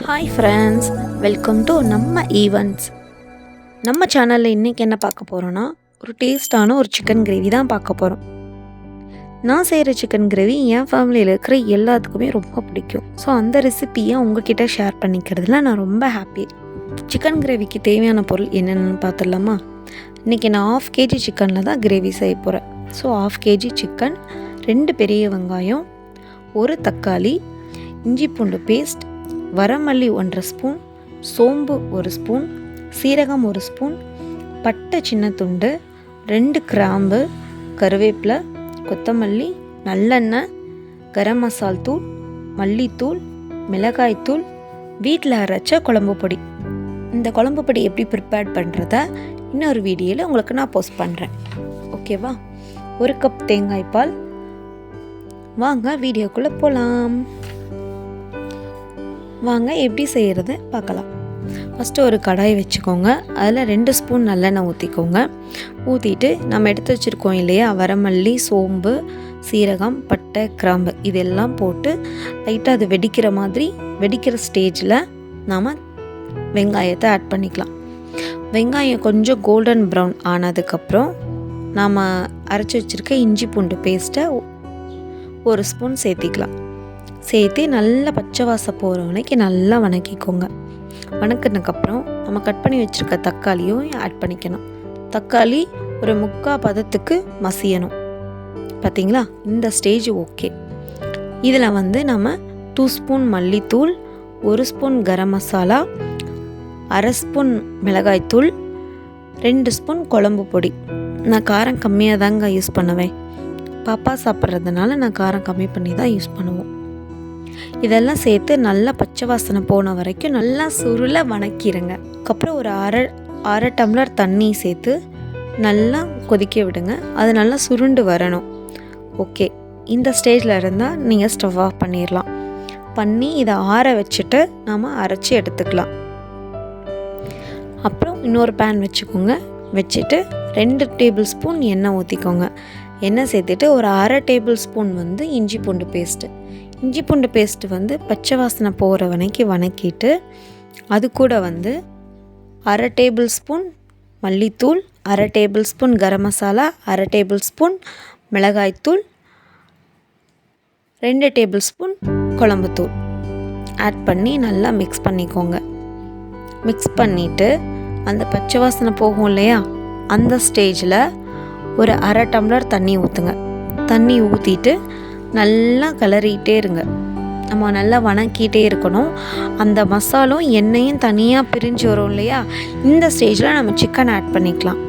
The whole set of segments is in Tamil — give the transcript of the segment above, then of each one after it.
ஹாய் ஃப்ரெண்ட்ஸ், வெல்கம் டு நம்ம ஈவெண்ட்ஸ். நம்ம சேனலில் இன்றைக்கி என்ன பார்க்க போகிறோன்னா, ஒரு டேஸ்டான ஒரு சிக்கன் கிரேவி தான் பார்க்க போகிறோம். நான் செய்கிற சிக்கன் கிரேவி என் ஃபேமிலியில் இருக்கிற எல்லாத்துக்குமே ரொம்ப பிடிக்கும். ஸோ அந்த ரெசிப்பியை உங்ககிட்ட ஷேர் பண்ணிக்கிறதுல நான் ரொம்ப ஹாப்பி. சிக்கன் கிரேவிக்கு தேவையான பொருள் என்னென்னு பார்த்துடலாமா? இன்றைக்கி நான் 1/2 kg சிக்கனில் தான் கிரேவி செய்ய போகிறேன். ஸோ 1/2 kg சிக்கன், 2 பெரிய வெங்காயம், 1 தக்காளி, இஞ்சி பூண்டு பேஸ்ட், வரமல்லி 1/2 ஸ்பூன், சோம்பு 1 ஸ்பூன், சீரகம் 1 ஸ்பூன், பட்டை சின்ன துண்டு, 2 கிராம்பு, கருவேப்பிலை, கொத்தமல்லி, நல்லெண்ணெய், கரம் மசால் தூள், மல்லித்தூள், மிளகாய்த்தூள், வீட்டில் அரைச்ச குழம்பு பொடி. இந்த குழம்பு பொடி எப்படி ப்ரிப்பேர் பண்ணுறத இன்னொரு வீடியோவில் உங்களுக்கு நான் போஸ்ட் பண்ணுறேன். ஓகேவா? 1 கப் தேங்காய் பால். வாங்க வீடியோக்குள்ளே போகலாம். வாங்க எப்படி செய்கிறது பார்க்கலாம். ஃபஸ்ட்டு ஒரு கடாய் வச்சுக்கோங்க. அதில் 2 ஸ்பூன் நல்லெண்ணெய் ஊற்றிக்கோங்க. ஊற்றிட்டு நம்ம எடுத்து வச்சுருக்கோம் இல்லையா, வரமல்லி, சோம்பு, சீரகம், பட்டை, கிராம்பு இதெல்லாம் போட்டு லைட்டாக அது வெடிக்கிற ஸ்டேஜில் நாம் வெங்காயத்தை ஆட் பண்ணிக்கலாம். வெங்காயம் கொஞ்சம் கோல்டன் ப்ரௌன் ஆனதுக்கப்புறம் நாம் அரைச்சி வச்சுருக்க இஞ்சி பூண்டு பேஸ்ட்டை 1 ஸ்பூன் சேர்த்திக்கலாம். சேர்த்து நல்லா பச்சை வாசம் போகிற வரைக்கும் நல்லா வணக்கிக்கோங்க. வணக்கினதுக்கப்புறம் நம்ம கட் பண்ணி வச்சுருக்க தக்காளியும் ஆட் பண்ணிக்கணும். தக்காளி ஒரு 3/4 பதத்துக்கு மசியணும். பார்த்திங்களா? இந்த ஸ்டேஜ் ஓகே. இதில் நம்ம 2 ஸ்பூன் மல்லித்தூள், 1 ஸ்பூன் கரம் மசாலா, 1/2 ஸ்பூன் மிளகாய்த்தூள், 2 ஸ்பூன் குழம்பு பொடி. நான் காரம் கம்மியாக தாங்க யூஸ் பண்ணுவேன். பாப்பா சாப்பிட்றதுனால நான் காரம் கம்மி பண்ணி தான் யூஸ் பண்ணுவோம். இதெல்லாம் சேர்த்து நல்லா பச்சை வாசனை போன வரைக்கும் நல்லா சுருளை வணக்கிடுங்க. அதுக்கப்புறம் ஒரு அரை டம்ளர் தண்ணி சேர்த்து நல்லா கொதிக்க விடுங்க. அது நல்லா சுருண்டு வரணும். ஓகே, இந்த ஸ்டேஜில் இருந்தால் நீங்கள் ஸ்டவ் ஆஃப் பண்ணிடலாம். பண்ணி இதை ஆற வச்சுட்டு நாம் அரைச்சி எடுத்துக்கலாம். அப்புறம் இன்னொரு பேன் வச்சுக்கோங்க. வச்சுட்டு 2 டேபிள் ஸ்பூன் எண்ணெய் ஊற்றிக்கோங்க. எண்ணெய் சேர்த்துட்டு ஒரு அரை டேபிள் ஸ்பூன் இஞ்சி பூண்டு பேஸ்ட்டு. இஞ்சி பூண்டு பேஸ்ட்டு பச்சை வாசனை போகிற வரைக்கும் வணக்கிட்டு அது கூட அரை டேபிள் ஸ்பூன் மல்லித்தூள், அரை டேபிள் ஸ்பூன் கரம் மசாலா, அரை டேபிள் ஸ்பூன் மிளகாய்த்தூள், 2 டேபிள் ஸ்பூன் குழம்புத்தூள் ஆட் பண்ணி நல்லா மிக்ஸ் பண்ணிக்கோங்க. மிக்ஸ் பண்ணிவிட்டு அந்த பச்சை வாசனை போகும் இல்லையா, அந்த ஸ்டேஜில் ஒரு அரை டம்ளர் தண்ணி ஊற்றுங்க. தண்ணி ஊற்றிட்டு நல்லா கிளறிட்டே இருங்க. நம்ம நல்லா வணக்கிட்டே இருக்கணும். அந்த மசாலும் எண்ணெயும் தனியாக பிரிஞ்சு வரும் இல்லையா, இந்த ஸ்டேஜில் நம்ம சிக்கன் ஆட் பண்ணிக்கலாம்.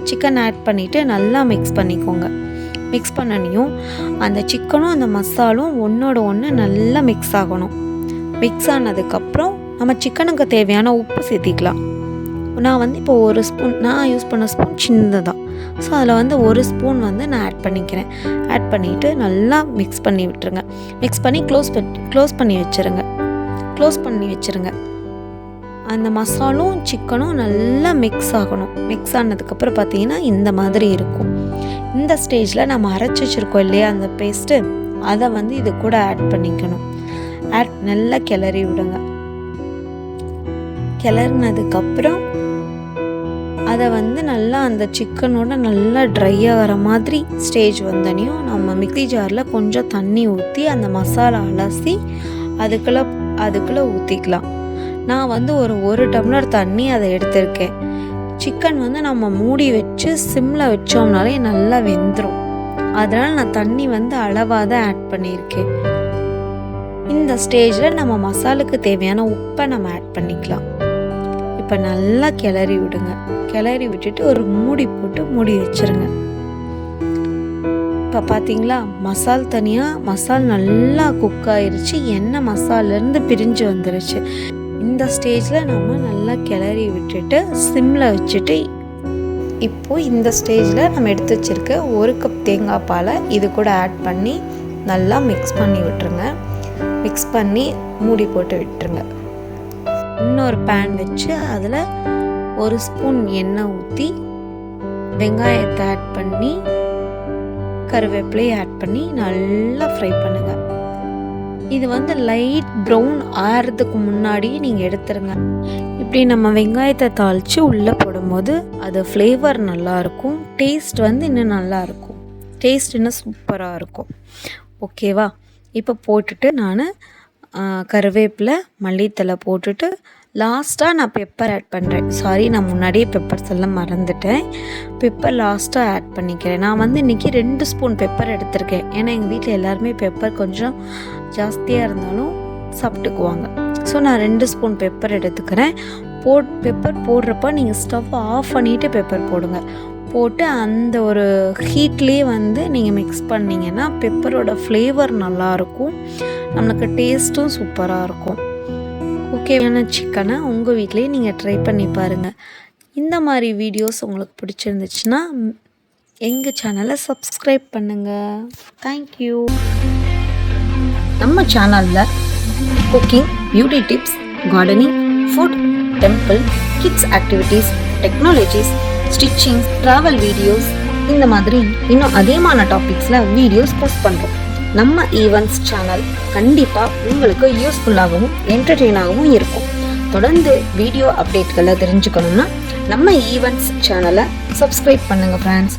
சிக்கன் ஆட் பண்ணிவிட்டு நல்லா மிக்ஸ் பண்ணிக்கோங்க. மிக்ஸ் பண்ணனையும் அந்த சிக்கனும் அந்த மசாலும் ஒன்றோட ஒன்று நல்லா மிக்ஸ் ஆகணும். மிக்ஸ் ஆனதுக்கப்புறம் நம்ம சிக்கனுக்கு தேவையான உப்பு சேர்த்திக்கலாம். நான் இப்போ 1 ஸ்பூன், நான் யூஸ் பண்ண ஸ்பூன் சின்னது தான். ஸோ அதில் 1 ஸ்பூன் நான் ஆட் பண்ணிக்கிறேன். ஆட் பண்ணிவிட்டு நல்லா மிக்ஸ் பண்ணி விட்டுருங்க. மிக்ஸ் பண்ணி க்ளோஸ் பண்ணி வச்சுருங்க. அந்த மசாலும் சிக்கனும் நல்லா மிக்ஸ் ஆகணும். மிக்ஸ் ஆனதுக்கப்புறம் பார்த்தீங்கன்னா இந்த மாதிரி இருக்கும். இந்த ஸ்டேஜில் நம்ம அரைச்சி வச்சுருக்கோம் இல்லையா அந்த பேஸ்ட்டு, அதை இது கூட ஆட் பண்ணிக்கணும். நல்லா கிளறி விடுங்க. கிளறினதுக்கப்புறம் அதை நல்லா அந்த சிக்கனோட நல்லா ட்ரை ஆகிற மாதிரி ஸ்டேஜ் வந்தனையும் நம்ம மிக்ஸி ஜாரில் கொஞ்சம் தண்ணி ஊற்றி அந்த மசாலா அலசி அதுக்குள்ளே ஊற்றிக்கலாம். நான் ஒரு டம்ளர் தண்ணி அதை எடுத்திருக்கேன். சிக்கன் நம்ம மூடி வச்சு சிம்மில் வச்சோம்னாலே நல்லா வெந்துடும். அதனால் நான் தண்ணி அளவாக தான் ஆட் பண்ணியிருக்கேன். இந்த ஸ்டேஜில் நம்ம மசாலுக்கு தேவையான உப்பை நம்ம ஆட் பண்ணிக்கலாம். இப்போ நல்லா கிளறி விடுங்க. கிளறி விட்டுட்டு ஒரு மூடி போட்டு மூடி வச்சுருங்க. இப்போ பார்த்தீங்களா, மசால் நல்லா குக் ஆயிடுச்சு. எண்ணெய் மசாலேருந்து பிரிஞ்சு வந்துருச்சு. இந்த ஸ்டேஜில் நம்ம நல்லா கிளறி விட்டுட்டு சிம்மில் வச்சுட்டு இப்போது இந்த ஸ்டேஜில் நம்ம எடுத்து வச்சுருக்க 1 கப் தேங்காய் பாலை இது கூட ஆட் பண்ணி நல்லா மிக்ஸ் பண்ணி விட்டுருங்க. மிக்ஸ் பண்ணி மூடி போட்டு விட்டுருங்க. இன்னொரு பேன் வச்சு அதில் 1 ஸ்பூன் எண்ணெய் ஊற்றி வெங்காயத்தை ஆட் பண்ணி கருவேப்பிலையை ஆட் பண்ணி நல்லா ஃப்ரை பண்ணுங்கள். இது வந்து லைட் ப்ரௌன் ஆகிறதுக்கு முன்னாடியே நீங்கள் எடுத்துருங்க. இப்படி நம்ம வெங்காயத்தை தாளித்து உள்ளே போடும்போது அது ஃப்ளேவர் நல்லாயிருக்கும், டேஸ்ட் வந்து இன்னும் நல்லாயிருக்கும், டேஸ்ட் இன்னும் சூப்பராக இருக்கும். ஓகேவா? இப்போ போட்டுட்டு நான் கருவேப்பிலை மல்லித்தலை போட்டுட்டு லாஸ்ட்டாக நான் பெப்பர் ஆட் பண்ணுறேன். சாரி, நான் முன்னாடியே பெப்பர்ஸ் எல்லாம் மறந்துட்டேன். பெப்பர் லாஸ்ட்டாக ஆட் பண்ணிக்கிறேன். நான் வந்து இன்றைக்கி 2 ஸ்பூன் பெப்பர் எடுத்திருக்கேன். ஏன்னா எங்கள் வீட்டில் எல்லாருமே பெப்பர் கொஞ்சம் ஜாஸ்தியாக இருந்தாலும் சாப்பிட்டுக்குவாங்க. ஸோ நான் 2 ஸ்பூன் பெப்பர் எடுத்துக்கிறேன். பெப்பர் போடுறப்ப நீங்கள் ஸ்டவ் ஆஃப் பண்ணிவிட்டு பெப்பர் போடுங்க. போட்டு அந்த ஒரு ஹீட்லேயே வந்து நீங்கள் மிக்ஸ் பண்ணிங்கன்னா பெப்பரோட ஃப்ளேவர் நல்லாயிருக்கும், நம்மளுக்கு டேஸ்ட்டும் சூப்பராக இருக்கும். ஓகேவான சிக்கனை உங்கள் வீட்லேயே நீங்கள் ட்ரை பண்ணி பாருங்கள். இந்த மாதிரி வீடியோஸ் உங்களுக்கு பிடிச்சிருந்துச்சுன்னா எங்கள் சேனலை சப்ஸ்கிரைப் பண்ணுங்கள். தேங்க்யூ. நம்ம சேனலில் cooking, beauty tips, gardening, food, temple, kids activities, technologies, stitching, travel videos, இந்த மாதிரி இன்னும் அதிகமான டாபிக்ஸில் வீடியோஸ் போஸ்ட் பண்ணுறோம். நம்ம ஈவெண்ட்ஸ் சேனல் கண்டிப்பாக உங்களுக்கு யூஸ்ஃபுல்லாகவும் என்டர்டெயினாகவும் இருக்கும். தொடர்ந்து வீடியோ அப்டேட்களை தெரிஞ்சுக்கணுன்னா நம்ம ஈவெண்ட்ஸ் சேனலை சப்ஸ்கிரைப் பண்ணுங்கள் ஃப்ரெண்ட்ஸ்.